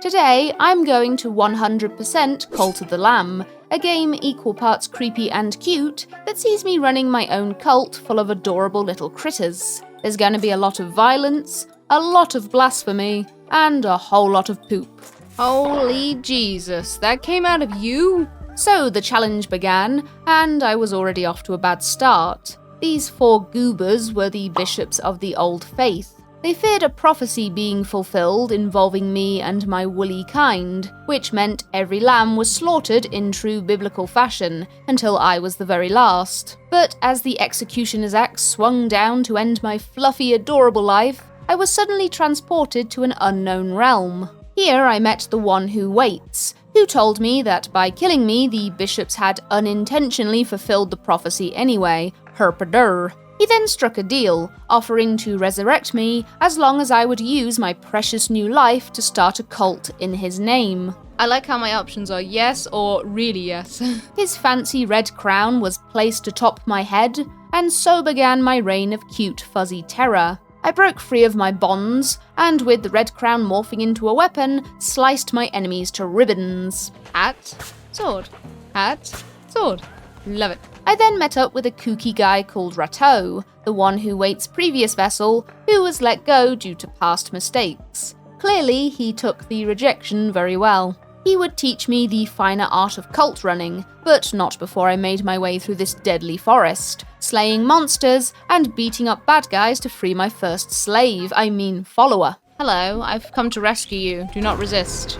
Today, I'm going to 100% Cult of the Lamb, a game equal parts creepy and cute that sees me running my own cult full of adorable little critters. There's going to be a lot of violence, a lot of blasphemy, and a whole lot of poop. Holy Jesus, that came out of you? So the challenge began, and I was already off to a bad start. These 4 goobers were the bishops of the old faith. They feared a prophecy being fulfilled involving me and my woolly kind, which meant every lamb was slaughtered in true biblical fashion, until I was the very last. But as the executioner's axe swung down to end my fluffy, adorable life, I was suddenly transported to an unknown realm. Here I met the one who waits, who told me that by killing me, the bishops had unintentionally fulfilled the prophecy anyway, herpadur. He then struck a deal, offering to resurrect me as long as I would use my precious new life to start a cult in his name. I like how my options are yes or really yes. His fancy red crown was placed atop my head, and so began my reign of cute fuzzy terror. I broke free of my bonds, and with the red crown morphing into a weapon, sliced my enemies to ribbons. Hat, sword, hat, sword. Love it. I then met up with a kooky guy called Rateau, the one who waits previous vessel, who was let go due to past mistakes. Clearly, he took the rejection very well. He would teach me the finer art of cult running, but not before I made my way through this deadly forest, slaying monsters and beating up bad guys to free my first follower. Hello, I've come to rescue you. Do not resist.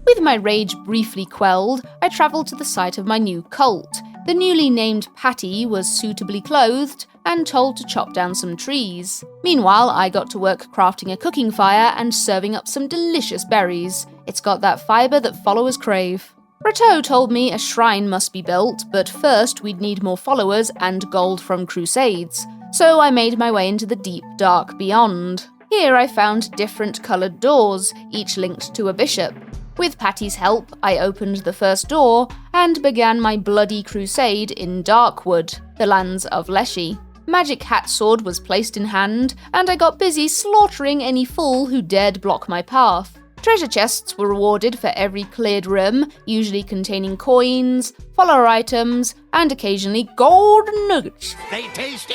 With my rage briefly quelled, I travelled to the site of my new cult. The newly named Patty was suitably clothed and told to chop down some trees. Meanwhile, I got to work crafting a cooking fire and serving up some delicious berries. It's got that fibre that followers crave. Rateau told me a shrine must be built, but first we'd need more followers and gold from crusades. So I made my way into the deep, dark beyond. Here I found different coloured doors, each linked to a bishop. With Patty's help, I opened the first door and began my bloody crusade in Darkwood, the lands of Leshy. Magic hat sword was placed in hand, and I got busy slaughtering any fool who dared block my path. Treasure chests were rewarded for every cleared room, usually containing coins, follower items, and occasionally golden nuggets. They tasty!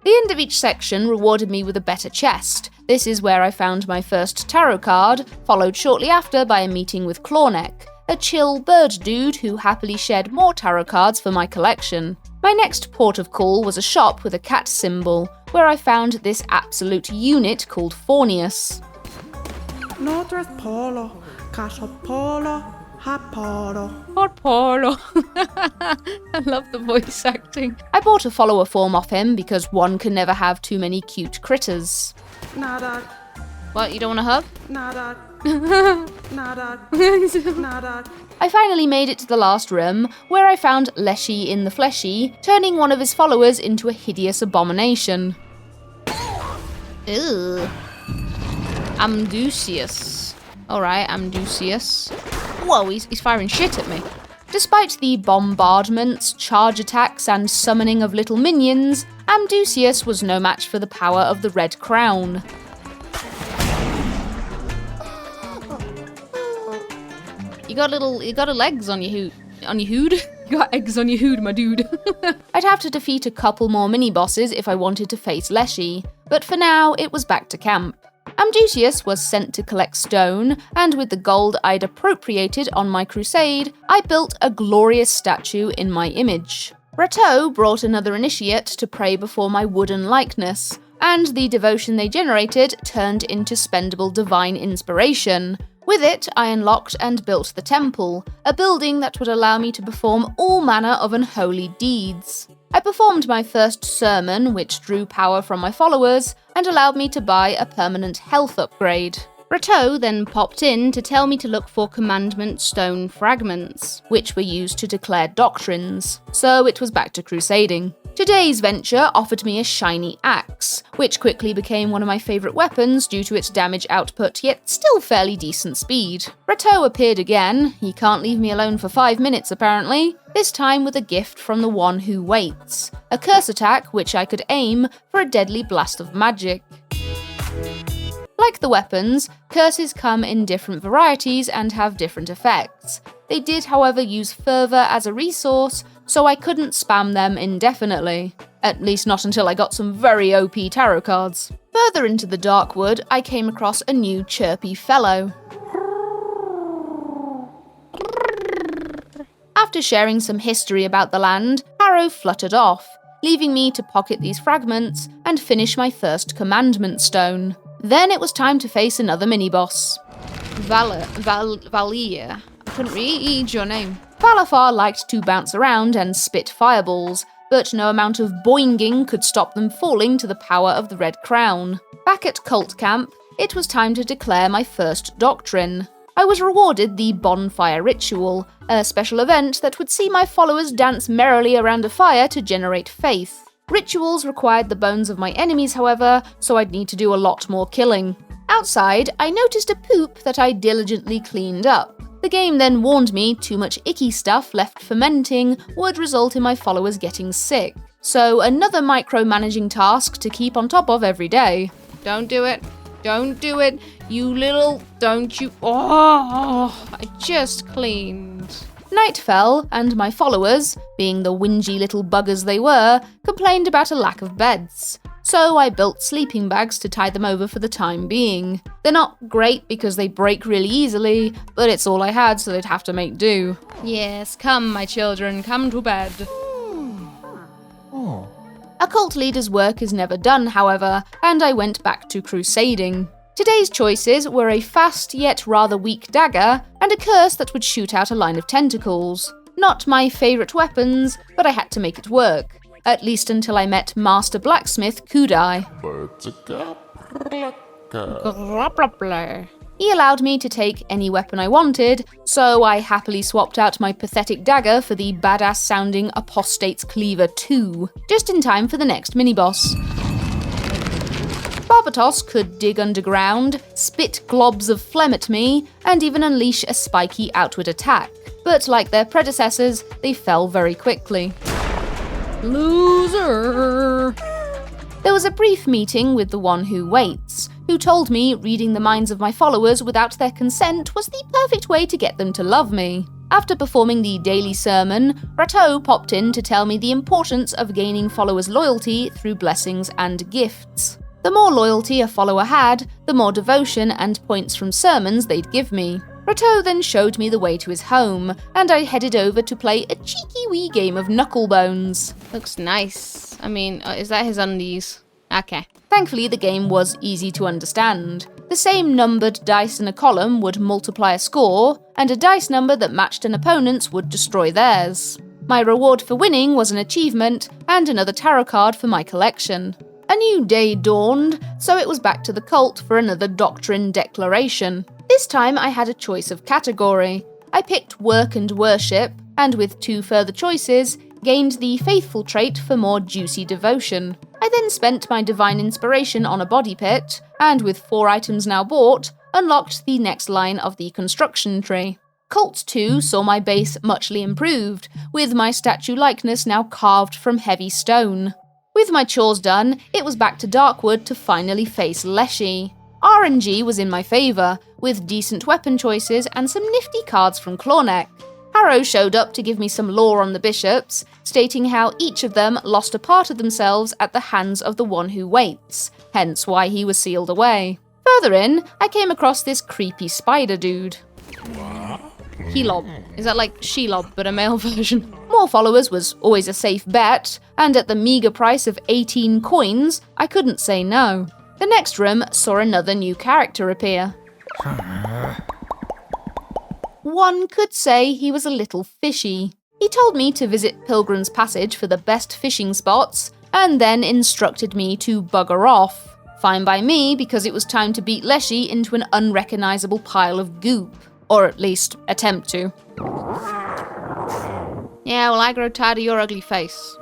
The end of each section rewarded me with a better chest. This is where I found my first tarot card, followed shortly after by a meeting with Clawneck, a chill bird dude who happily shared more tarot cards for my collection. My next port of call was a shop with a cat symbol, where I found this absolute unit called Fornius. Northwest Polo, Castle Polo, Hot Polo. Hot Polo. I love the voice acting. I bought a follower form off him because one can never have too many cute critters. Nada, What, you don't want a hug? nada, nada, nada. I finally made it to the last room, where I found Leshy in the fleshy, turning one of his followers into a hideous abomination. Ew. Amdusius. Alright, Amdusius. Whoa, he's firing shit at me. Despite the bombardments, charge attacks, and summoning of little minions, Amdusius was no match for the power of the Red Crown. You got legs on your hood. On your hood? You got eggs on your hood, my dude. I'd have to defeat a couple more mini-bosses if I wanted to face Leshy, but for now, it was back to camp. Amdusius was sent to collect stone, and with the gold I'd appropriated on my crusade, I built a glorious statue in my image. Rateau brought another initiate to pray before my wooden likeness, and the devotion they generated turned into spendable divine inspiration. With it, I unlocked and built the temple, a building that would allow me to perform all manner of unholy deeds. I performed my first sermon, which drew power from my followers, and allowed me to buy a permanent health upgrade. Rateau then popped in to tell me to look for commandment stone fragments, which were used to declare doctrines, so it was back to crusading. Today's venture offered me a shiny axe, which quickly became one of my favourite weapons due to its damage output, yet still fairly decent speed. Rateau appeared again. He can't leave me alone for 5 minutes apparently, this time with a gift from the one who waits, a curse attack which I could aim for a deadly blast of magic. Like the weapons, curses come in different varieties and have different effects. They did, however, use fervor as a resource, so I couldn't spam them indefinitely. At least not until I got some very OP tarot cards. Further into the Darkwood, I came across a new chirpy fellow. After sharing some history about the land, Harrow fluttered off, leaving me to pocket these fragments and finish my first commandment stone. Then it was time to face another mini-boss. Valia. I couldn't read your name. Falafar liked to bounce around and spit fireballs, but no amount of boinging could stop them falling to the power of the Red Crown. Back at Cult Camp, it was time to declare my first doctrine. I was rewarded the Bonfire Ritual, a special event that would see my followers dance merrily around a fire to generate faith. Rituals required the bones of my enemies, however, so I'd need to do a lot more killing. Outside, I noticed a poop that I diligently cleaned up. The game then warned me too much icky stuff left fermenting would result in my followers getting sick. So another micromanaging task to keep on top of every day. Don't do it. Don't do it. You little... Don't you... Oh, I just cleaned. Night fell, and my followers, being the whingy little buggers they were, complained about a lack of beds. So I built sleeping bags to tie them over for the time being. They're not great because they break really easily, but it's all I had, so they'd have to make do. Yes, come, my children, come to bed. A cult leader's work is never done, however, and I went back to crusading. Today's choices were a fast yet rather weak dagger and a curse that would shoot out a line of tentacles. Not my favourite weapons, but I had to make it work. At least until I met Master Blacksmith Kudai. He allowed me to take any weapon I wanted, so I happily swapped out my pathetic dagger for the badass-sounding Apostate's Cleaver 2, just in time for the next mini-boss. Barbatos could dig underground, spit globs of phlegm at me, and even unleash a spiky outward attack. But like their predecessors, they fell very quickly. Loser! There was a brief meeting with the one who waits, who told me reading the minds of my followers without their consent was the perfect way to get them to love me. After performing the daily sermon, Rateau popped in to tell me the importance of gaining followers' loyalty through blessings and gifts. The more loyalty a follower had, the more devotion and points from sermons they'd give me. Rateau then showed me the way to his home, and I headed over to play a cheeky wee game of knucklebones. Looks nice. I mean, is that his undies? Okay. Thankfully, the game was easy to understand. The same numbered dice in a column would multiply a score, and a dice number that matched an opponent's would destroy theirs. My reward for winning was an achievement, and another tarot card for my collection. A new day dawned, so it was back to the cult for another doctrine declaration. This time I had a choice of category. I picked work and worship, and with 2 further choices, gained the faithful trait for more juicy devotion. I then spent my divine inspiration on a body pit, and with 4 items now bought, unlocked the next line of the construction tree. Cult 2 saw my base muchly improved, with my statue likeness now carved from heavy stone. With my chores done, it was back to Darkwood to finally face Leshy. RNG was in my favour, with decent weapon choices and some nifty cards from Clawneck. Harrow showed up to give me some lore on the bishops, stating how each of them lost a part of themselves at the hands of the one who waits, hence why he was sealed away. Further in, I came across this creepy spider dude. Helob. Is that like Shelob, but a male version? More followers was always a safe bet, and at the meagre price of 18 coins, I couldn't say no. The next room saw another new character appear. One could say he was a little fishy. He told me to visit Pilgrim's Passage for the best fishing spots, and then instructed me to bugger off. Fine by me, because it was time to beat Leshy into an unrecognisable pile of goop. Or at least, attempt to. Yeah, well, I grow tired of your ugly face.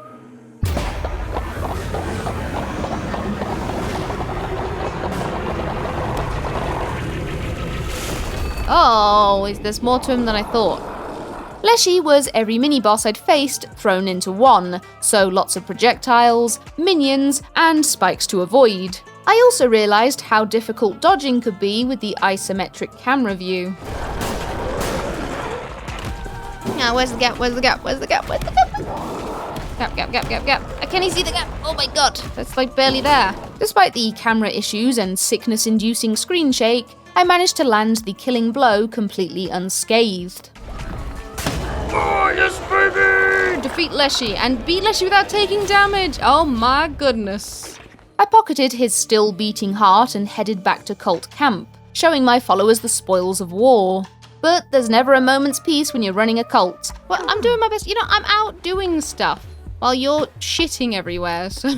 Oh, there's more to him than I thought. Leshy was every mini-boss I'd faced thrown into one, so lots of projectiles, minions, and spikes to avoid. I also realised how difficult dodging could be with the isometric camera view. Now, where's the gap? Where's the gap? Where's the gap? Where's the gap? Gap. Can you see the gap? Oh my god, that's like barely there. Despite the camera issues and sickness-inducing screen shake, I managed to land the killing blow completely unscathed. Oh, yes, baby! Defeat Leshy and beat Leshy without taking damage. Oh my goodness. I pocketed his still beating heart and headed back to cult camp, showing my followers the spoils of war. But there's never a moment's peace when you're running a cult. Well, I'm doing my best. You know, I'm out doing stuff while you're shitting everywhere, so...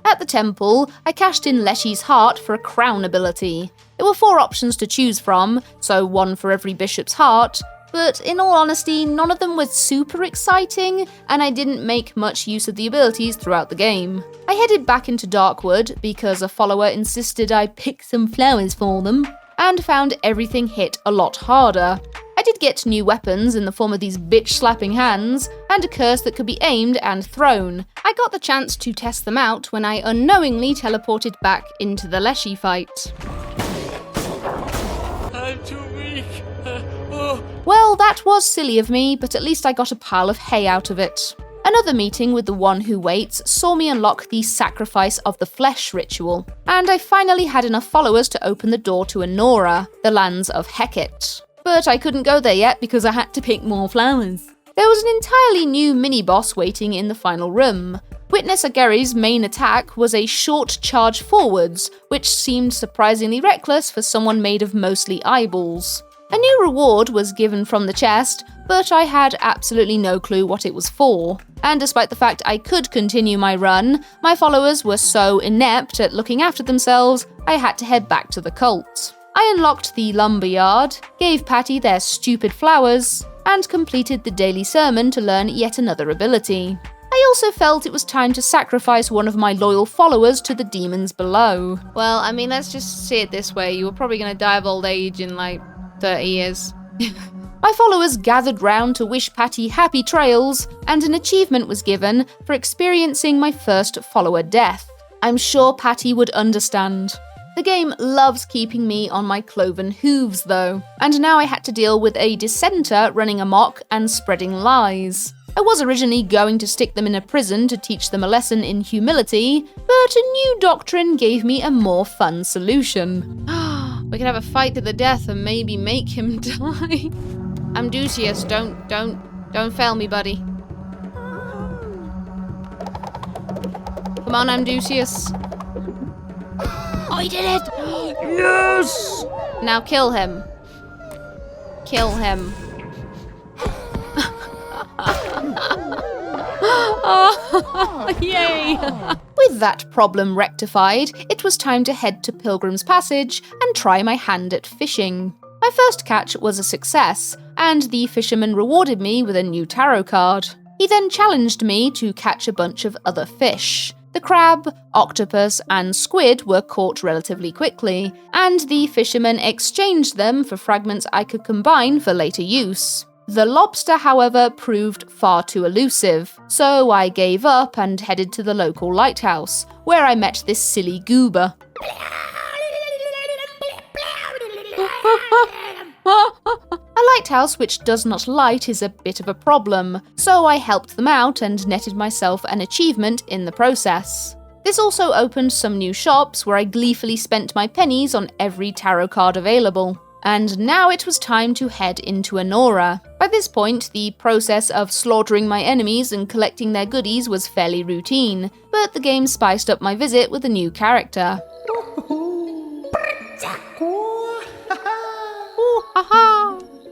At the temple, I cashed in Leshy's heart for a crown ability. There were 4 options to choose from, so 1 for every bishop's heart, but in all honesty, none of them was super exciting, and I didn't make much use of the abilities throughout the game. I headed back into Darkwood because a follower insisted I pick some flowers for them, and found everything hit a lot harder. I did get new weapons in the form of these bitch-slapping hands, and a curse that could be aimed and thrown. I got the chance to test them out when I unknowingly teleported back into the Leshy fight. I'm too weak. Well, that was silly of me, but at least I got a pile of hay out of it. Another meeting with the One Who Waits saw me unlock the Sacrifice of the Flesh ritual, and I finally had enough followers to open the door to Enora, the lands of Heket. But I couldn't go there yet because I had to pick more flowers. There was an entirely new mini-boss waiting in the final room. Witness Ageri's main attack was a short charge forwards, which seemed surprisingly reckless for someone made of mostly eyeballs. A new reward was given from the chest, but I had absolutely no clue what it was for. And despite the fact I could continue my run, my followers were so inept at looking after themselves, I had to head back to the cult. I unlocked the lumberyard, gave Patty their stupid flowers, and completed the daily sermon to learn yet another ability. I also felt it was time to sacrifice one of my loyal followers to the demons below. Well, I mean, let's just say it this way. You were probably going to die of old age in, 30 years. My followers gathered round to wish Patty happy trails, and an achievement was given for experiencing my first follower death. I'm sure Patty would understand. The game loves keeping me on my cloven hooves, though, and now I had to deal with a dissenter running amok and spreading lies. I was originally going to stick them in a prison to teach them a lesson in humility, but a new doctrine gave me a more fun solution. We could have a fight to the death and maybe make him die. Amdusius, don't fail me, buddy. Come on, Amdusius. Oh, he did it! Yes! Now kill him. Kill him. Oh, yay! With that problem rectified, it was time to head to Pilgrim's Passage and try my hand at fishing. My first catch was a success, and the fisherman rewarded me with a new tarot card. He then challenged me to catch a bunch of other fish. The crab, octopus, and squid were caught relatively quickly, and the fisherman exchanged them for fragments I could combine for later use. The lobster, however, proved far too elusive, so I gave up and headed to the local lighthouse, where I met this silly goober. A lighthouse which does not light is a bit of a problem, so I helped them out and netted myself an achievement in the process. This also opened some new shops where I gleefully spent my pennies on every tarot card available. And now it was time to head into Enora. By this point, the process of slaughtering my enemies and collecting their goodies was fairly routine, but the game spiced up my visit with a new character.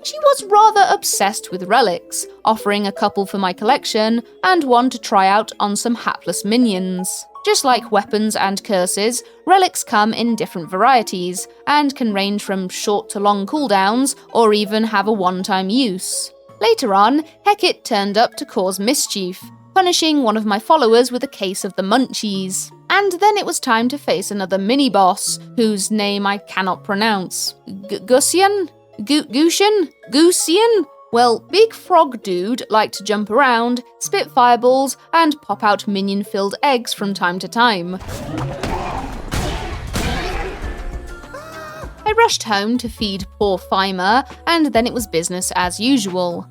She was rather obsessed with relics, offering a couple for my collection and one to try out on some hapless minions. Just like weapons and curses, relics come in different varieties, and can range from short to long cooldowns, or even have a one-time use. Later on, Heket turned up to cause mischief, punishing one of my followers with a case of the munchies. And then it was time to face another mini-boss, whose name I cannot pronounce. Gusian? Gusian? Well, Big Frog Dude liked to jump around, spit fireballs, and pop out minion-filled eggs from time to time. rushed home to feed poor Fimer, and then it was business as usual.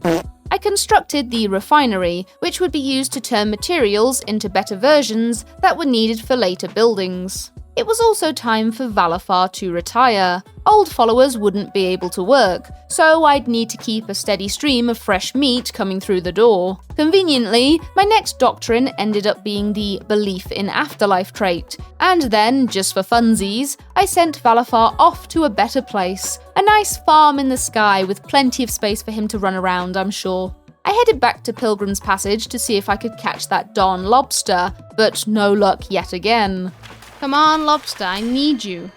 I constructed the refinery, which would be used to turn materials into better versions that were needed for later buildings. It was also time for Valafar to retire. Old followers wouldn't be able to work, so I'd need to keep a steady stream of fresh meat coming through the door. Conveniently, my next doctrine ended up being the belief in afterlife trait, and then, just for funsies, I sent Valafar off to a better place. A nice farm in the sky with plenty of space for him to run around, I'm sure. I headed back to Pilgrim's Passage to see if I could catch that darn lobster, but no luck yet again. Come on, lobster, I need you.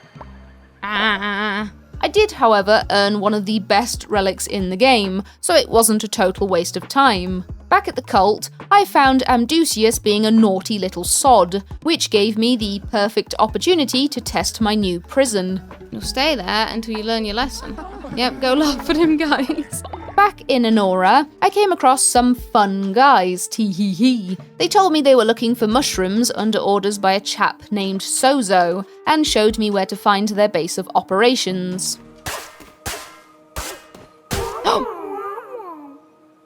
Ah. I did, however, earn one of the best relics in the game, so it wasn't a total waste of time. Back at the cult, I found Amdusius being a naughty little sod, which gave me the perfect opportunity to test my new prison. You'll stay there until you learn your lesson. Yep, go laugh at him, guys. Back in Anora, I came across some fun guys, tee-hee-hee. They told me they were looking for mushrooms under orders by a chap named Sozo, and showed me where to find their base of operations.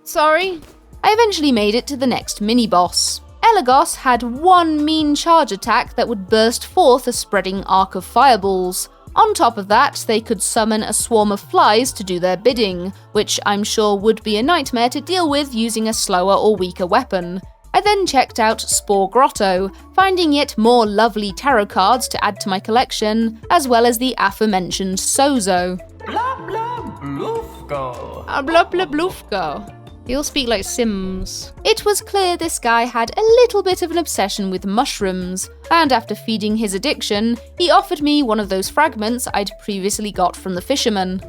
Sorry. I eventually made it to the next mini-boss. Elagos had one mean charge attack that would burst forth a spreading arc of fireballs. On top of that, they could summon a swarm of flies to do their bidding, which I'm sure would be a nightmare to deal with using a slower or weaker weapon. I then checked out Spore Grotto, finding yet more lovely tarot cards to add to my collection, as well as the aforementioned Sozo. Blah blah bloofgo. Blah blah bloofgo. You'll speak like Sims. It was clear this guy had a little bit of an obsession with mushrooms, and after feeding his addiction, he offered me one of those fragments I'd previously got from the fisherman.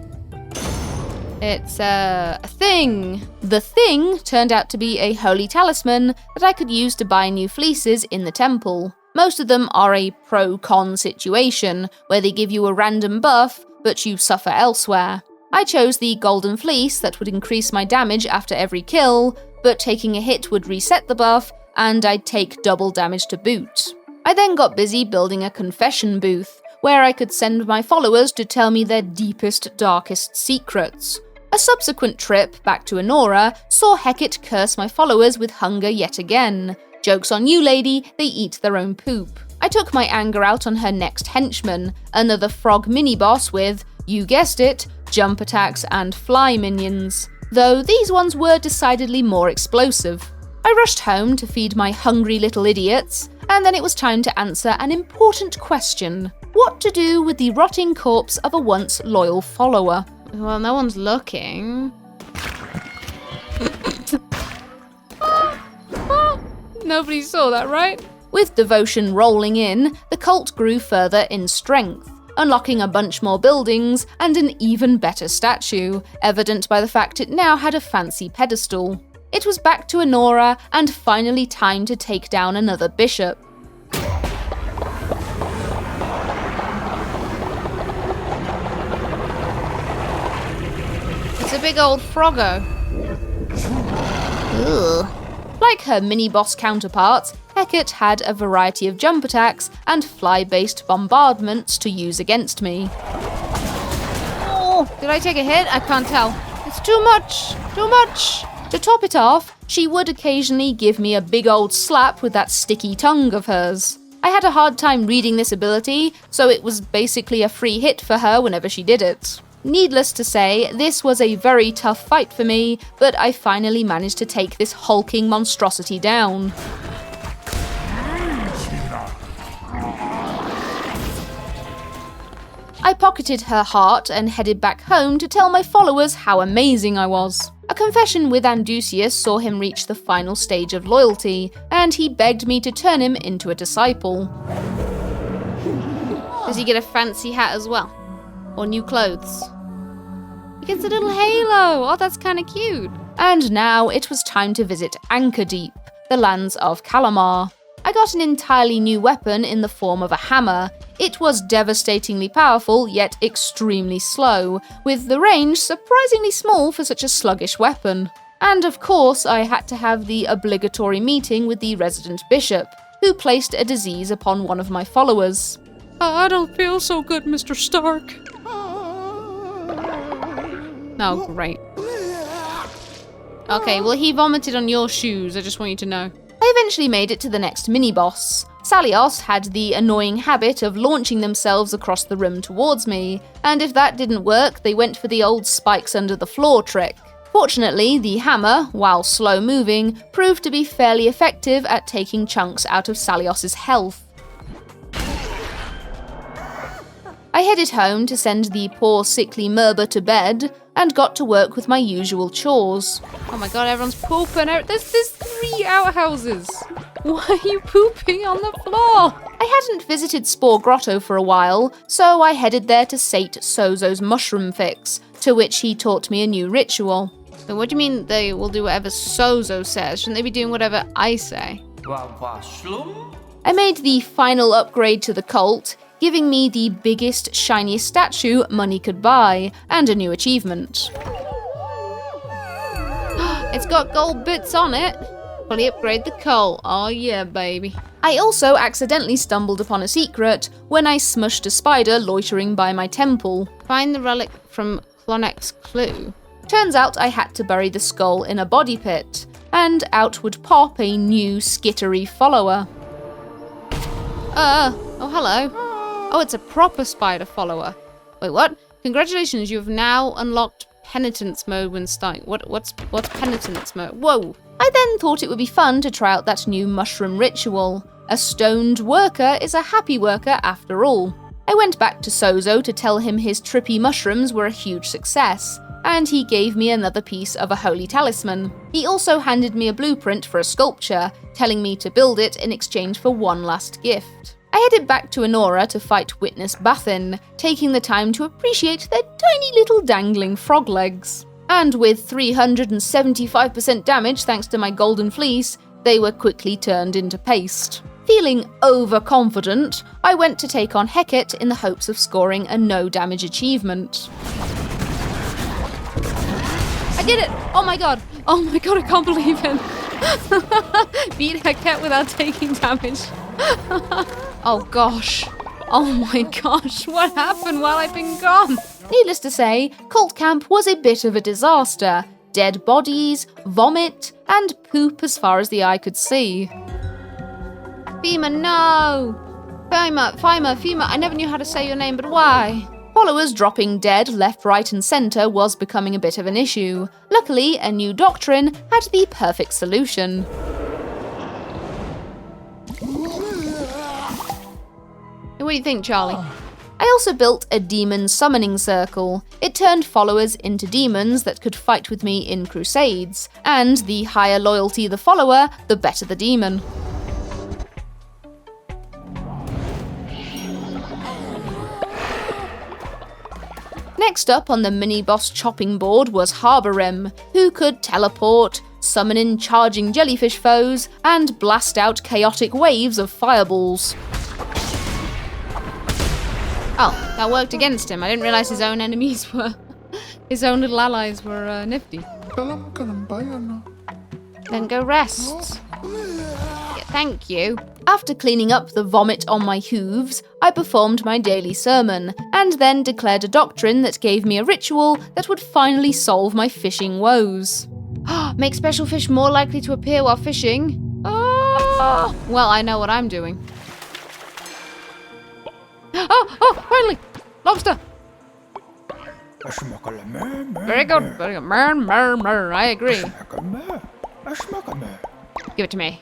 It's a thing. The thing turned out to be a holy talisman that I could use to buy new fleeces in the temple. Most of them are a pro-con situation, where they give you a random buff, but you suffer elsewhere. I chose the golden fleece that would increase my damage after every kill, but taking a hit would reset the buff, and I'd take double damage to boot. I then got busy building a confession booth, where I could send my followers to tell me their deepest, darkest secrets. A subsequent trip back to Anora saw Heket curse my followers with hunger yet again. Joke's on you, lady, they eat their own poop. I took my anger out on her next henchman, another frog mini-boss with, you guessed it, jump attacks and fly minions, though these ones were decidedly more explosive. I rushed home to feed my hungry little idiots, and then it was time to answer an important question. What to do with the rotting corpse of a once loyal follower? Well, no one's looking. Nobody saw that, right? With devotion rolling in, the cult grew further in strength, unlocking a bunch more buildings and an even better statue, evident by the fact it now had a fancy pedestal. It was back to Anora, and finally time to take down another bishop. It's a big old froggo. Ugh. Like her mini-boss counterparts, Heket had a variety of jump attacks and fly-based bombardments to use against me. Oh, did I take a hit? I can't tell. It's too much! Too much! To top it off, she would occasionally give me a big old slap with that sticky tongue of hers. I had a hard time reading this ability, so it was basically a free hit for her whenever she did it. Needless to say, this was a very tough fight for me, but I finally managed to take this hulking monstrosity down. I pocketed her heart and headed back home to tell my followers how amazing I was. A confession with Amdusius saw him reach the final stage of loyalty, and he begged me to turn him into a disciple. Does he get a fancy hat as well? Or new clothes? He gets a little halo! Oh, that's kinda cute. And now it was time to visit Anchor Deep, the lands of Kallamar. I got an entirely new weapon in the form of a hammer. It was devastatingly powerful, yet extremely slow, with the range surprisingly small for such a sluggish weapon. And of course, I had to have the obligatory meeting with the resident bishop, who placed a disease upon one of my followers. I don't feel so good, Mr. Stark. Oh, great. Okay, well, he vomited on your shoes. I just want you to know. I eventually made it to the next mini-boss. Salios had the annoying habit of launching themselves across the room towards me, and if that didn't work, they went for the old spikes under the floor trick. Fortunately, the hammer, while slow-moving, proved to be fairly effective at taking chunks out of Salios's health. I headed home to send the poor sickly Merba to bed, and got to work with my usual chores. Oh my god, everyone's pooping out. There's 3 outhouses. Why are you pooping on the floor? I hadn't visited Spore Grotto for a while, so I headed there to sate Sozo's mushroom fix, to which he taught me a new ritual. So what do you mean they will do whatever Sozo says? Shouldn't they be doing whatever I say? I made the final upgrade to the cult, giving me the biggest, shiniest statue money could buy, and a new achievement. It's got gold bits on it. Fully upgrade the coal. Oh yeah, baby. I also accidentally stumbled upon a secret when I smushed a spider loitering by my temple. Find the relic from Clonek's clue. Turns out I had to bury the skull in a body pit, and out would pop a new skittery follower. Oh hello. Oh, it's a proper spider follower. Wait, what? Congratulations, you have now unlocked penitence mode when starting. What's penitence mode? Whoa. I then thought it would be fun to try out that new mushroom ritual. A stoned worker is a happy worker after all. I went back to Sozo to tell him his trippy mushrooms were a huge success, and he gave me another piece of a holy talisman. He also handed me a blueprint for a sculpture, telling me to build it in exchange for one last gift. I headed back to Enora to fight Witness Bathin, taking the time to appreciate their tiny little dangling frog legs. And with 375% damage thanks to my golden fleece, they were quickly turned into paste. Feeling overconfident, I went to take on Heket in the hopes of scoring a no-damage achievement. I did it! Oh my god, I can't believe it. Beat Heket without taking damage. Oh gosh. Oh my gosh, what happened while I've been gone? Needless to say, Cult Camp was a bit of a disaster. Dead bodies, vomit, and poop as far as the eye could see. Fema, no! Fema, I never knew how to say your name, but why? Followers dropping dead left, right, and centre was becoming a bit of an issue. Luckily, a new doctrine had the perfect solution. What do you think, Charlie? I also built a demon summoning circle. It turned followers into demons that could fight with me in crusades, and the higher loyalty the follower, the better the demon. Next up on the mini-boss chopping board was Harborim, who could teleport, summon in charging jellyfish foes, and blast out chaotic waves of fireballs. Oh, that worked against him. I didn't realize his own enemies were... his own little allies were nifty. Then go rest. Yeah, thank you. After cleaning up the vomit on my hooves, I performed my daily sermon, and then declared a doctrine that gave me a ritual that would finally solve my fishing woes. Make special fish more likely to appear while fishing. Oh, well, I know what I'm doing. Oh, finally! Lobster! Very good, very good. Mer, I agree. Give it to me.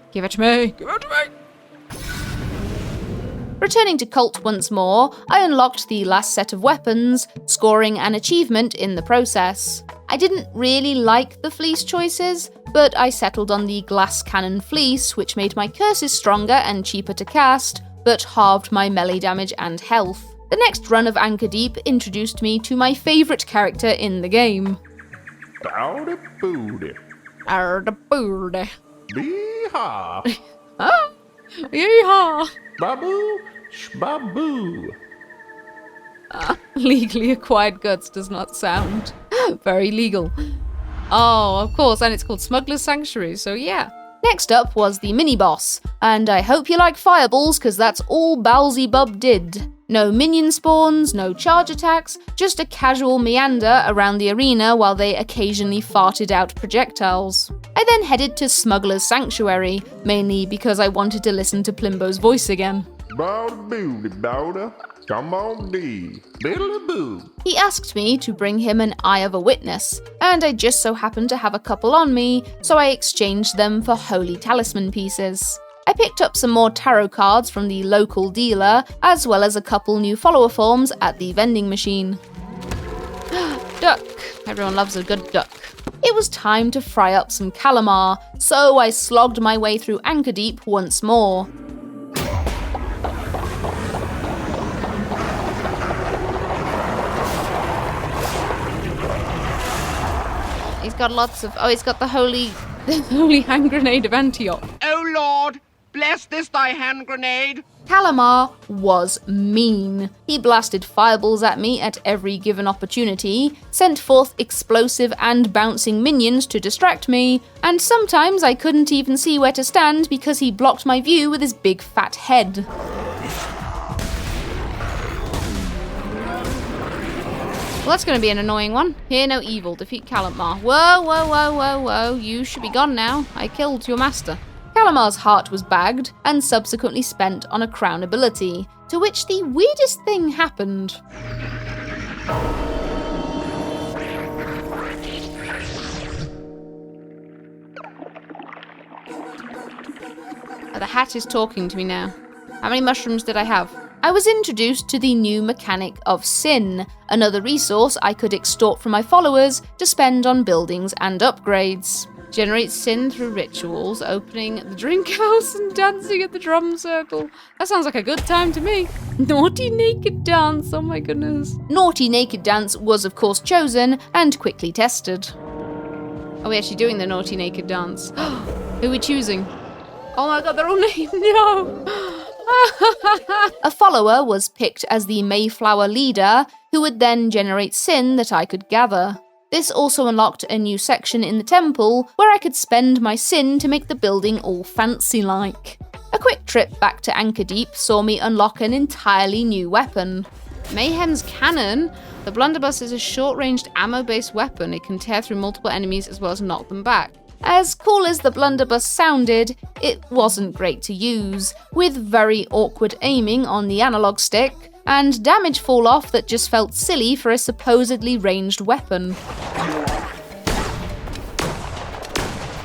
Returning to Cult once more, I unlocked the last set of weapons, scoring an achievement in the process. I didn't really like the fleece choices, but I settled on the glass cannon fleece, which made my curses stronger and cheaper to cast, but halved my melee damage and health. The next run of Anchor Deep introduced me to my favourite character in the game. Howdy booty. Bee-haw. Oh, yeehaw. Babu, shbabu. Legally acquired goods does not sound very legal. Oh, of course, and it's called Smuggler's Sanctuary, so yeah. Next up was the mini-boss, and I hope you like fireballs, because that's all Bowsy Bub did. No minion spawns, no charge attacks, just a casual meander around the arena while they occasionally farted out projectiles. I then headed to Smuggler's Sanctuary, mainly because I wanted to listen to Plimbo's voice again. Bowdy booty, bowder. Come on, dee. Biddly boo. He asked me to bring him an Eye of a Witness, and I just so happened to have a couple on me, so I exchanged them for holy talisman pieces. I picked up some more tarot cards from the local dealer, as well as a couple new follower forms at the vending machine. Duck. Everyone loves a good duck. It was time to fry up some Kallamar, so I slogged my way through Anchor Deep once more. He's got lots of... he's got the holy hand grenade of Antioch. O Lord, bless this thy hand grenade. Kallamar was mean. He blasted fireballs at me at every given opportunity, sent forth explosive and bouncing minions to distract me, and sometimes I couldn't even see where to stand because he blocked my view with his big fat head. Well, that's going to be an annoying one. Hear no evil, defeat Kallamar. Whoa, whoa, whoa, whoa, whoa, you should be gone now. I killed your master. Kallamar's heart was bagged and subsequently spent on a crown ability, to which the weirdest thing happened. The hat is talking to me now. How many mushrooms did I have? I was introduced to the new mechanic of sin, another resource I could extort from my followers to spend on buildings and upgrades. Generate sin through rituals, opening the drink house and dancing at the drum circle. That sounds like a good time to me. Naughty naked dance, oh my goodness. Naughty naked dance was of course chosen and quickly tested. Are we actually doing the naughty naked dance? Who are we choosing? Oh my god, they're all named, no! A follower was picked as the Mayflower leader, who would then generate sin that I could gather. This also unlocked a new section in the temple where I could spend my sin to make the building all fancy-like. A quick trip back to Anchor Deep saw me unlock an entirely new weapon. Mayhem's Cannon. The blunderbuss is a short-ranged ammo-based weapon. It can tear through multiple enemies as well as knock them back. As cool as the blunderbuss sounded, it wasn't great to use, with very awkward aiming on the analog stick, and damage fall-off that just felt silly for a supposedly ranged weapon.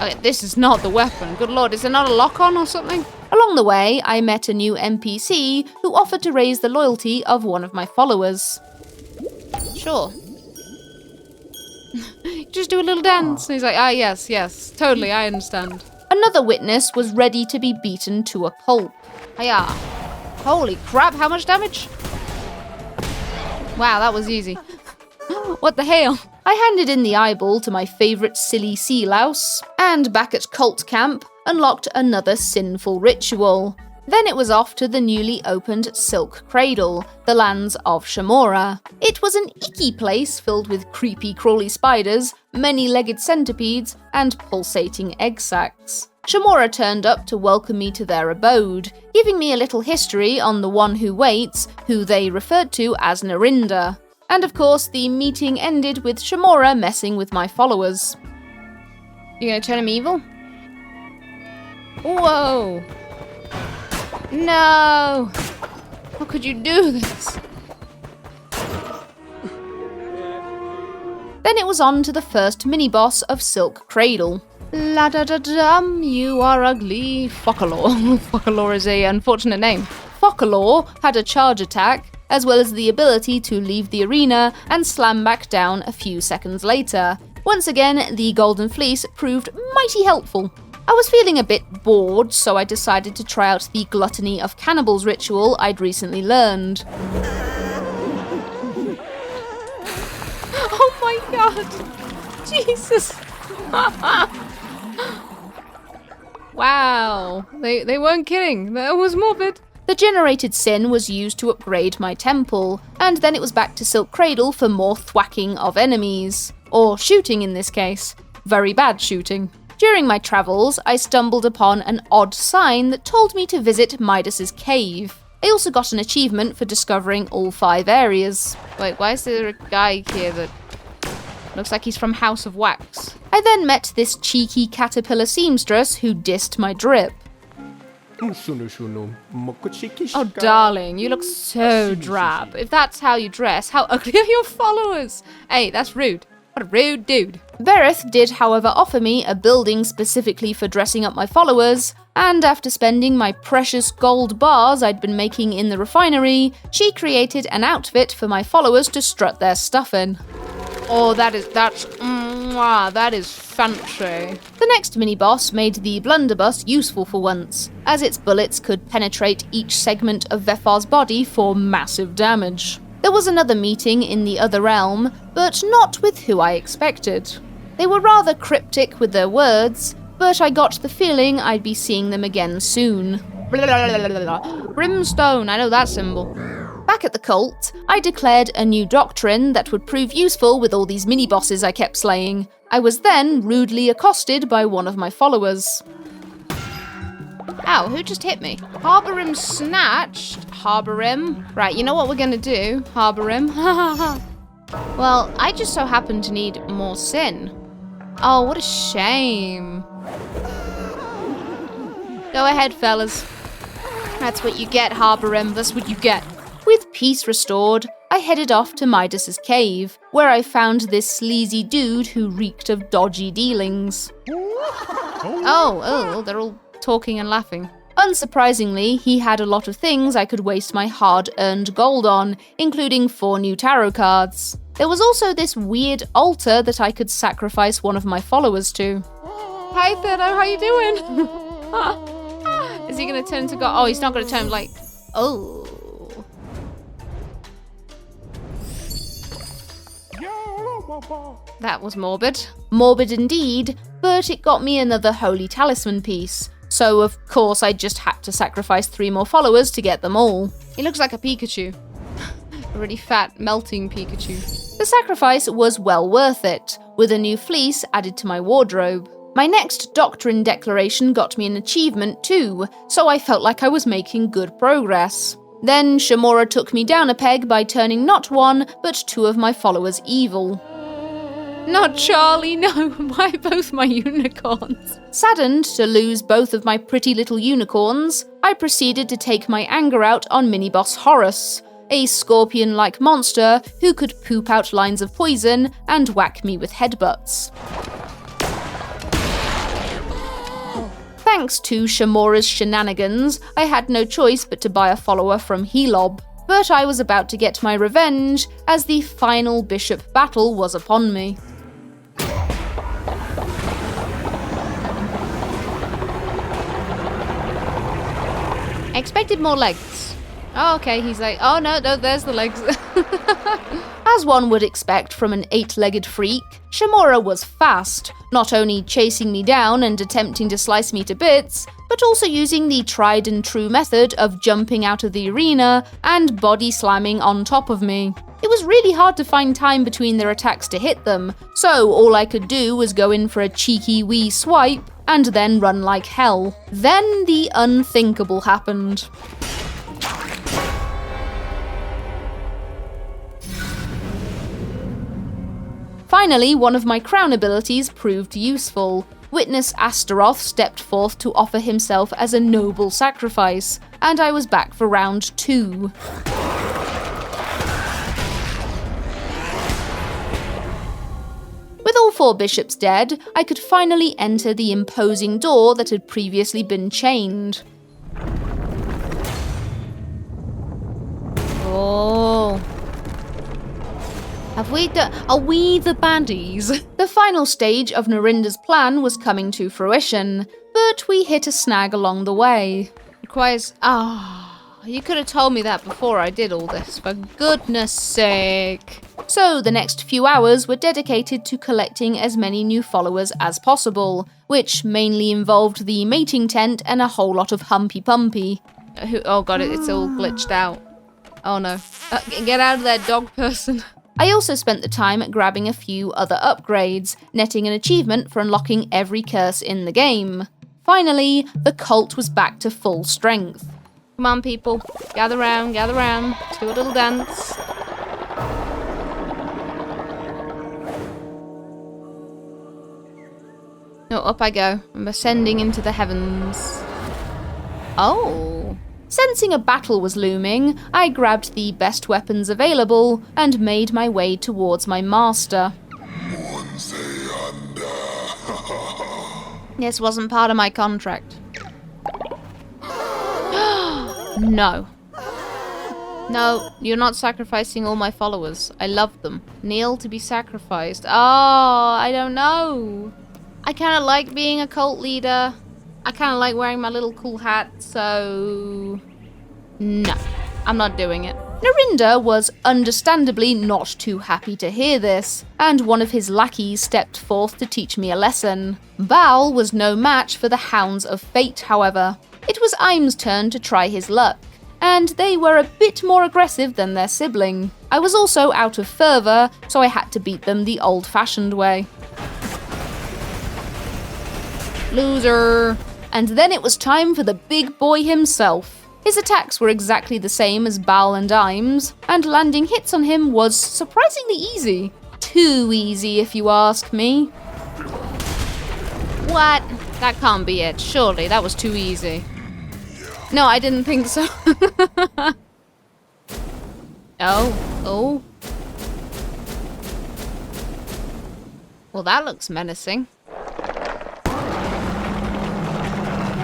Okay, this is not the weapon. Good lord, is there not a lock-on or something? Along the way, I met a new NPC who offered to raise the loyalty of one of my followers. Sure. Just do a little dance. And he's like, yes, totally, I understand. Another witness was ready to be beaten to a pulp. Hiya. Holy crap, how much damage? Wow, that was easy. What the hell? I handed in the eyeball to my favourite silly sea louse, and back at cult camp, unlocked another sinful ritual. Then it was off to the newly opened Silk Cradle, the lands of Shamura. It was an icky place filled with creepy crawly spiders, many-legged centipedes, and pulsating egg sacs. Shamura turned up to welcome me to their abode, giving me a little history on the one who waits, who they referred to as Narinda. And of course, the meeting ended with Shamura messing with my followers. You gonna turn him evil? Whoa! No! How could you do this? Then it was on to the first mini-boss of Silk Cradle. La-da-da-dum, you are ugly. Focalor. Focalor is an unfortunate name. Focalor had a charge attack, as well as the ability to leave the arena and slam back down a few seconds later. Once again, the Golden Fleece proved mighty helpful. I was feeling a bit bored, so I decided to try out the Gluttony of Cannibals ritual I'd recently learned. Oh my god! Jesus! Wow, they weren't kidding, that was morbid. The generated sin was used to upgrade my temple, and then it was back to Silk Cradle for more thwacking of enemies. Or shooting in this case. Very bad shooting. During my travels, I stumbled upon an odd sign that told me to visit Midas's cave. I also got an achievement for discovering all 5 areas. Wait, why is there a guy here that looks like he's from House of Wax? I then met this cheeky caterpillar seamstress who dissed my drip. Oh, darling, you look so drab. If that's how you dress, how ugly are your followers? Hey, that's rude. What a rude dude. Verith did, however, offer me a building specifically for dressing up my followers, and after spending my precious gold bars I'd been making in the refinery, she created an outfit for my followers to strut their stuff in. Oh, that is fancy. The next mini-boss made the blunderbuss useful for once, as its bullets could penetrate each segment of Vefar's body for massive damage. There was another meeting in the other realm, but not with who I expected. They were rather cryptic with their words, but I got the feeling I'd be seeing them again soon. Brimstone, I know that symbol. Back at the cult, I declared a new doctrine that would prove useful with all these mini-bosses I kept slaying. I was then rudely accosted by one of my followers. Ow, who just hit me? Harborim snatched. Harborim. Right, you know what we're gonna do? Harborim. Well, I just so happen to need more sin. Oh, what a shame. Go ahead, fellas. That's what you get, Harborim. That's what you get. With peace restored, I headed off to Midas's cave, where I found this sleazy dude who reeked of dodgy dealings. Oh, they're all talking and laughing. Unsurprisingly, he had a lot of things I could waste my hard-earned gold on, including 4 new tarot cards. There was also this weird altar that I could sacrifice one of my followers to. Hi, Thedo, how you doing? Is he gonna turn into God? Oh, he's not gonna turn like... Oh. That was morbid. Morbid indeed, but it got me another holy talisman piece. So of course I just had to sacrifice 3 more followers to get them all. He looks like a Pikachu. A really fat, melting Pikachu. The sacrifice was well worth it, with a new fleece added to my wardrobe. My next doctrine declaration got me an achievement too, so I felt like I was making good progress. Then Shamura took me down a peg by turning not 1, but 2 of my followers evil. Not Charlie, no. Why both my unicorns? Saddened to lose both of my pretty little unicorns, I proceeded to take my anger out on mini-boss Horus, a scorpion-like monster who could poop out lines of poison and whack me with headbutts. Thanks to Shamura's shenanigans, I had no choice but to buy a follower from Helob. But I was about to get my revenge, as the final bishop battle was upon me. I expected more legs. Oh, okay, he's like, oh no, there's the legs. As one would expect from an 8-legged freak, Shamura was fast, not only chasing me down and attempting to slice me to bits, but also using the tried and true method of jumping out of the arena and body slamming on top of me. It was really hard to find time between their attacks to hit them, so all I could do was go in for a cheeky wee swipe and then run like hell. Then the unthinkable happened. Finally, one of my crown abilities proved useful. Witness Astaroth stepped forth to offer himself as a noble sacrifice, and I was back for round 2. With all 4 bishops dead, I could finally enter the imposing door that had previously been chained. Oh. Are we the baddies? The final stage of Narinda's plan was coming to fruition, but we hit a snag along the way. Requires... you could have told me that before I did all this, for goodness sake. So the next few hours were dedicated to collecting as many new followers as possible, which mainly involved the mating tent and a whole lot of humpy-pumpy. Oh god, it's all glitched out. Oh no. Get out of there, dog person. I also spent the time grabbing a few other upgrades, netting an achievement for unlocking every curse in the game. Finally, the cult was back to full strength. Come on, people. Gather round, gather round. Let's do a little dance. No, up I go. I'm ascending into the heavens. Oh. Sensing a battle was looming, I grabbed the best weapons available and made my way towards my master. This wasn't part of my contract. No. No, you're not sacrificing all my followers. I love them. Kneel to be sacrificed. Oh, I don't know. I kind of like being a cult leader. I kind of like wearing my little cool hat, so... No, I'm not doing it. Narinda was understandably not too happy to hear this, and one of his lackeys stepped forth to teach me a lesson. Baal was no match for the Hounds of Fate, however. It was Im's turn to try his luck, and they were a bit more aggressive than their sibling. I was also out of fervour, so I had to beat them the old-fashioned way. Loser. And then it was time for the big boy himself. His attacks were exactly the same as Baal and Im's, and landing hits on him was surprisingly easy. Too easy, if you ask me. What? That can't be it. Surely, that was too easy. No, I didn't think so. Oh. Well, that looks menacing.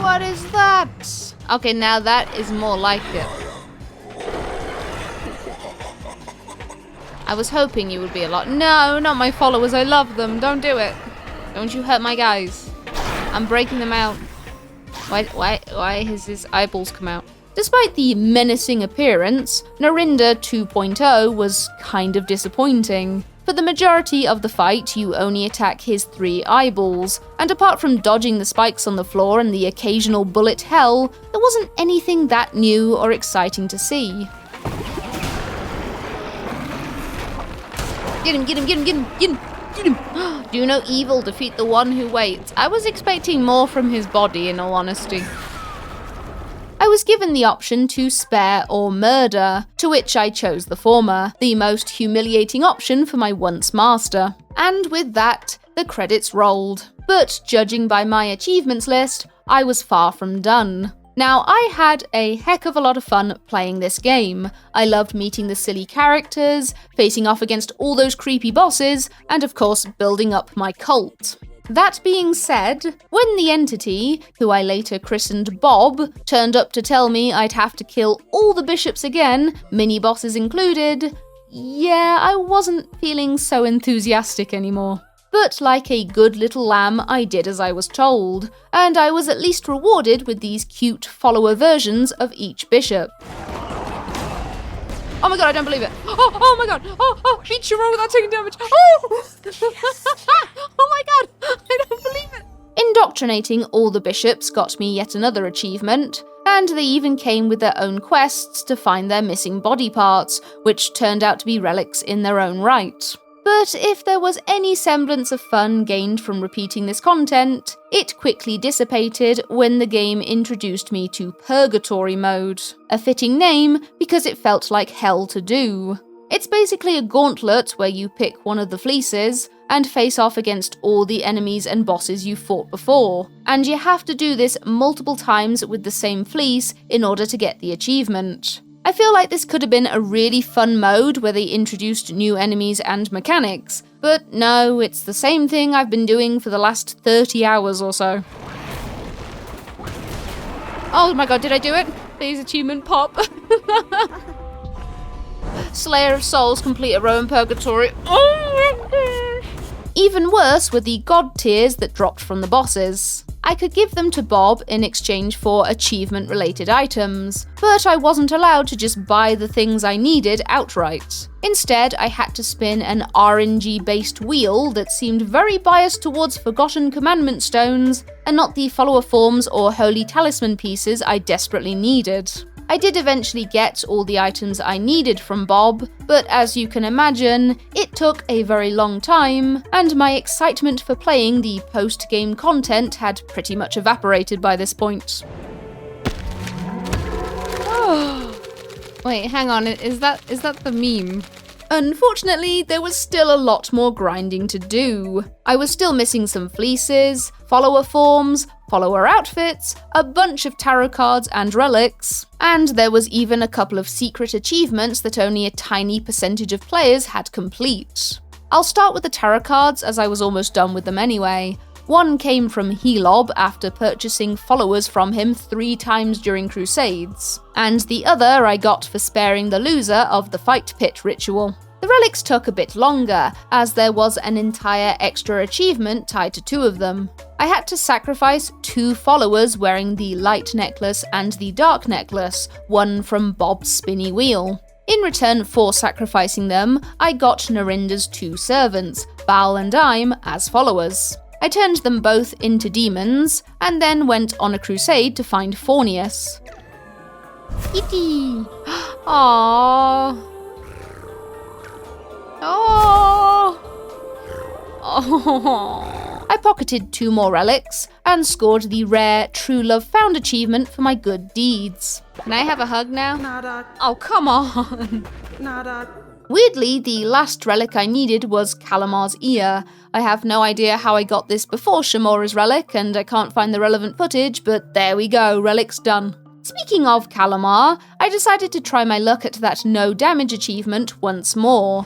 What is that? Okay, now that is more like it. I was hoping you would be a lot. No, not my followers. I love them. Don't do it. Don't you hurt my guys. I'm breaking them out. Why has his eyeballs come out? Despite the menacing appearance, Narinda 2.0 was kind of disappointing. For the majority of the fight, you only attack his 3 eyeballs, and apart from dodging the spikes on the floor and the occasional bullet hell, there wasn't anything that new or exciting to see. Get him, get him, get him, get him, get him, get him! Do no evil, defeat the one who waits. I was expecting more from his body, in all honesty. I was given the option to spare or murder, to which I chose the former, the most humiliating option for my once master. And with that, the credits rolled. But judging by my achievements list, I was far from done. Now, I had a heck of a lot of fun playing this game. I loved meeting the silly characters, facing off against all those creepy bosses, and of course, building up my cult. That being said, when the entity, who I later christened Bob, turned up to tell me I'd have to kill all the bishops again, mini-bosses included, yeah, I wasn't feeling so enthusiastic anymore. But like a good little lamb, I did as I was told, and I was at least rewarded with these cute follower versions of each bishop. Oh my god, I don't believe it. Oh my god. Oh, beat Shamura without taking damage. Oh! Oh my god, I don't believe it. Indoctrinating all the bishops got me yet another achievement, and they even came with their own quests to find their missing body parts, which turned out to be relics in their own right. But if there was any semblance of fun gained from repeating this content, it quickly dissipated when the game introduced me to Purgatory mode, a fitting name because it felt like hell to do. It's basically a gauntlet where you pick one of the fleeces and face off against all the enemies and bosses you fought before, and you have to do this multiple times with the same fleece in order to get the achievement. I feel like this could have been a really fun mode where they introduced new enemies and mechanics, but no, it's the same thing I've been doing for the last 30 hours or so. Oh my god, did I do it? Please, achievement pop. Slayer of Souls, complete a row in Purgatory. Oh my gosh. Even worse were the god tiers that dropped from the bosses. I could give them to Bob in exchange for achievement-related items, but I wasn't allowed to just buy the things I needed outright. Instead, I had to spin an RNG-based wheel that seemed very biased towards Forgotten Commandment stones, and not the follower forms or holy talisman pieces I desperately needed. I did eventually get all the items I needed from Bob, but as you can imagine, it took a very long time, and my excitement for playing the post-game content had pretty much evaporated by this point. Wait, hang on. Is that the meme? Unfortunately, there was still a lot more grinding to do. I was still missing some fleeces, follower forms, follower outfits, a bunch of tarot cards and relics, and there was even a couple of secret achievements that only a tiny percentage of players had complete. I'll start with the tarot cards as I was almost done with them anyway. One came from Helob after purchasing followers from him 3 times during Crusades, and the other I got for sparing the loser of the Fight Pit ritual. The relics took a bit longer, as there was an entire extra achievement tied to 2 of them. I had to sacrifice 2 followers wearing the light necklace and the dark necklace, one from Bob's spinny wheel. In return for sacrificing them, I got Narinda's 2 servants, Bal and Ime, as followers. I turned them both into demons, and then went on a crusade to find Fornius. Yippee! Aww. Oh. Oh. I pocketed 2 more relics, and scored the rare True Love Found achievement for my good deeds. Can I have a hug now? Nada, Oh, come on. nada. Weirdly, the last relic I needed was Kallamar's ear. I have no idea how I got this before Shamura's relic, and I can't find the relevant footage, but there we go, relic's done. Speaking of Kallamar, I decided to try my luck at that no damage achievement once more.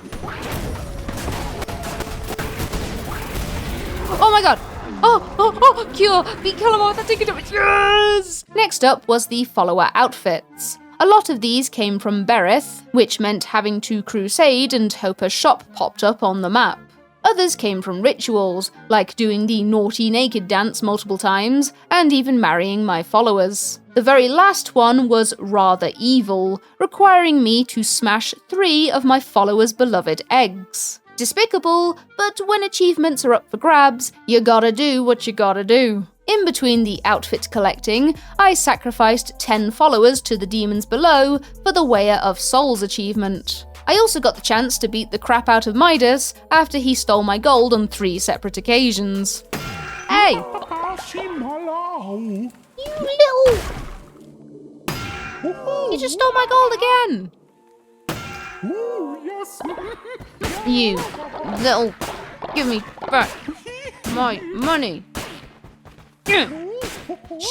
Oh my god. Oh, cure. Beat Kallamar without taking damage. Yes! Next up was the follower outfits. A lot of these came from Berith, which meant having to crusade and hope a shop popped up on the map. Others came from rituals, like doing the naughty naked dance multiple times, and even marrying my followers. The very last one was rather evil, requiring me to smash 3 of my followers' beloved eggs. Despicable, but when achievements are up for grabs, you gotta do what you gotta do. In between the outfit collecting, I sacrificed 10 followers to the demons below for the Weigher of Souls achievement. I also got the chance to beat the crap out of Midas after he stole my gold on 3 separate occasions. Hey! You little... You just stole my gold again! You little... Give me back my money!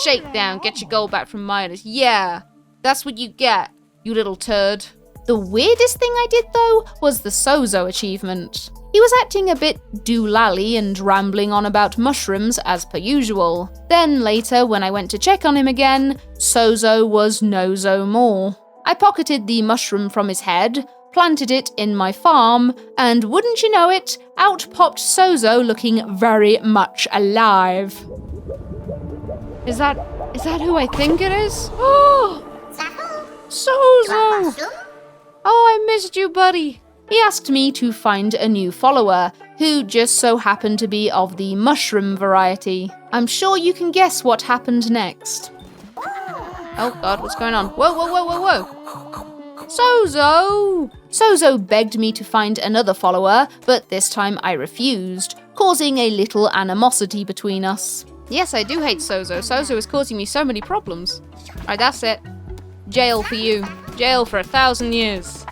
Shakedown, get your gold back from Midas. Yeah, that's what you get, you little turd. The weirdest thing I did, though, was the Sozo achievement. He was acting a bit doolally and rambling on about mushrooms as per usual. Then later, when I went to check on him again, Sozo was no-zo more. I pocketed the mushroom from his head, planted it in my farm, and wouldn't you know it, out popped Sozo looking very much alive. Is that who I think it is? Oh! Sozo! Oh, I missed you, buddy. He asked me to find a new follower, who just so happened to be of the mushroom variety. I'm sure you can guess what happened next. Oh god, what's going on? Whoa, whoa, whoa, whoa, whoa! Sozo! Sozo begged me to find another follower, but this time I refused, causing a little animosity between us. Yes, I do hate Sozo. Sozo is causing me so many problems. Alright, that's it. Jail for you. Jail for 1,000 years.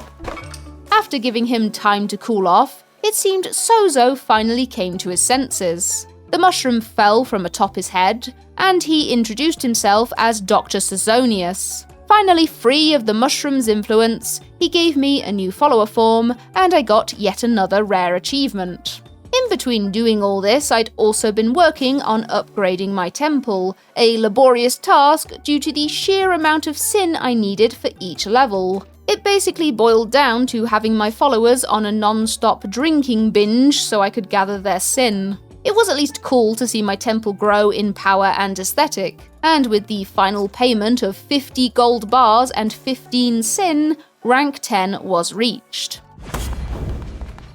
After giving him time to cool off, it seemed Sozo finally came to his senses. The mushroom fell from atop his head, and he introduced himself as Dr. Sezonius. Finally free of the mushroom's influence, he gave me a new follower form, and I got yet another rare achievement. In between doing all this, I'd also been working on upgrading my temple, a laborious task due to the sheer amount of sin I needed for each level. It basically boiled down to having my followers on a non-stop drinking binge so I could gather their sin. It was at least cool to see my temple grow in power and aesthetic, and with the final payment of 50 gold bars and 15 sin, rank 10 was reached.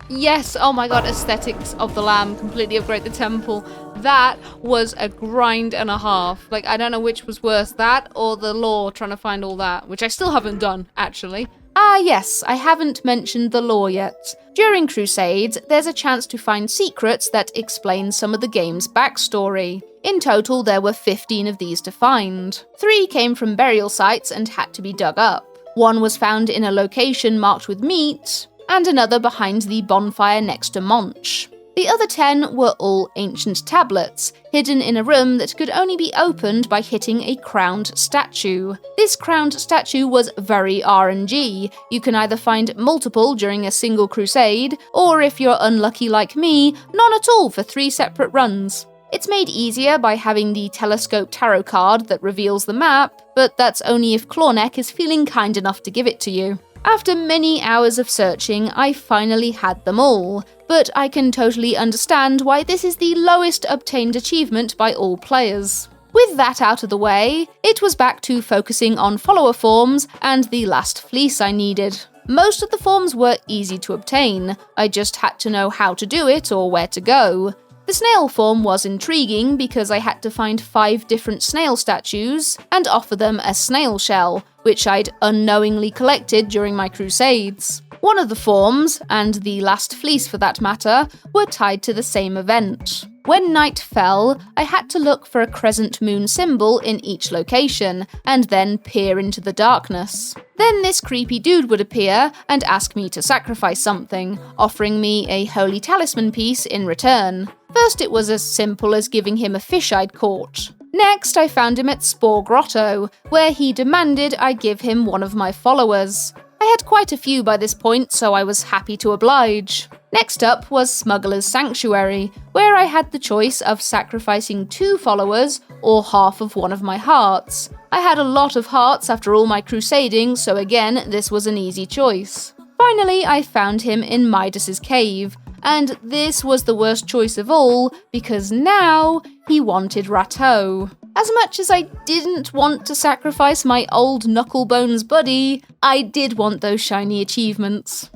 Yes, oh my god, aesthetics of the lamb, completely upgrade the temple. That was a grind and a half. Like, I don't know which was worse, that or the lore trying to find all that, which I still haven't done, actually. Ah yes, I haven't mentioned the lore yet. During Crusades, there's a chance to find secrets that explain some of the game's backstory. In total, there were 15 of these to find. 3 came from burial sites and had to be dug up. One was found in a location marked with meat, and another behind the bonfire next to Monch. The other 10 were all ancient tablets, hidden in a room that could only be opened by hitting a crowned statue. This crowned statue was very RNG. You can either find multiple during a single crusade, or if you're unlucky like me, none at all for 3 separate runs. It's made easier by having the telescope tarot card that reveals the map, but that's only if Clawneck is feeling kind enough to give it to you. After many hours of searching, I finally had them all, but I can totally understand why this is the lowest obtained achievement by all players. With that out of the way, it was back to focusing on follower forms and the last fleece I needed. Most of the forms were easy to obtain, I just had to know how to do it or where to go. The snail form was intriguing because I had to find 5 different snail statues and offer them a snail shell, which I'd unknowingly collected during my crusades. One of the forms, and the last fleece for that matter, were tied to the same event. When night fell, I had to look for a crescent moon symbol in each location, and then peer into the darkness. Then this creepy dude would appear and ask me to sacrifice something, offering me a holy talisman piece in return. First it was as simple as giving him a fish I'd caught. Next I found him at Spore Grotto, where he demanded I give him one of my followers. I had quite a few by this point, so I was happy to oblige. Next up was Smuggler's Sanctuary, where I had the choice of sacrificing 2 followers or half of one of my hearts. I had a lot of hearts after all my crusading, so again, this was an easy choice. Finally, I found him in Midas's cave, and this was the worst choice of all, because now he wanted Rateau. As much as I didn't want to sacrifice my old Knucklebones buddy, I did want those shiny achievements.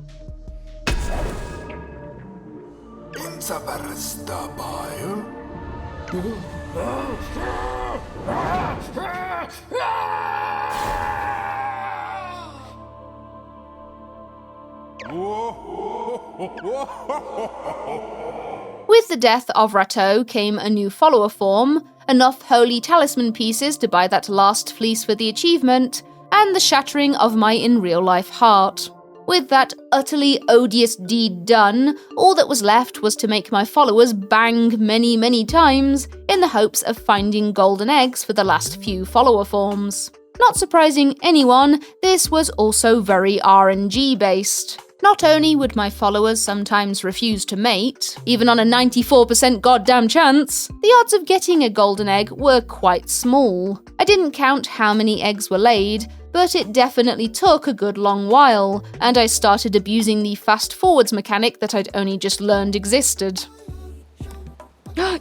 With the death of Rateau came a new follower form, enough holy talisman pieces to buy that last fleece for the achievement, and the shattering of my in-real-life heart. With that utterly odious deed done, all that was left was to make my followers bang many times in the hopes of finding golden eggs for the last few follower forms. Not surprising anyone, this was also very RNG based. Not only would my followers sometimes refuse to mate, even on a 94% goddamn chance, the odds of getting a golden egg were quite small. I didn't count how many eggs were laid, but it definitely took a good long while, and I started abusing the fast forwards mechanic that I'd only just learned existed.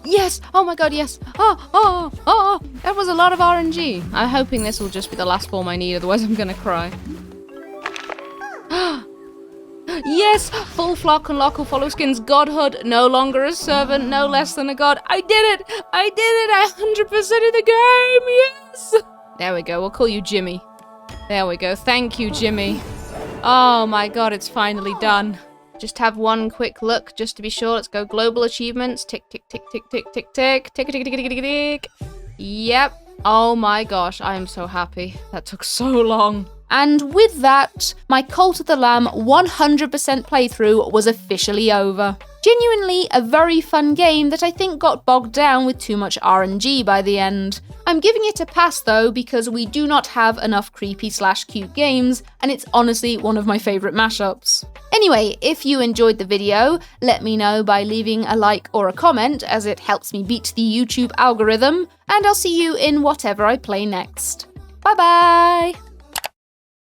Yes! Oh my god, yes! That was a lot of RNG. I'm hoping this will just be the last form I need, otherwise I'm gonna cry. Yes! Full flock and local followskins godhood, no longer a servant, no less than a god. I did it! I 100% of the game! Yes! There we go, we'll call you Jimmy. There we go, thank you, Jimmy. Oh my god, it's finally done. Just have one quick look, just to be sure. Let's go global achievements. Tick, tick, tick, tick, tick, tick, tick, tick, tick, tick, tick, tick, tick. Yep. Oh my gosh, I am so happy. That took so long. And with that, my Cult of the Lamb 100% playthrough was officially over. Genuinely a very fun game that I think got bogged down with too much RNG by the end. I'm giving it a pass though because we do not have enough creepy/cute games, and it's honestly one of my favourite mashups. Anyway, if you enjoyed the video, let me know by leaving a like or a comment as it helps me beat the YouTube algorithm, and I'll see you in whatever I play next. Bye bye!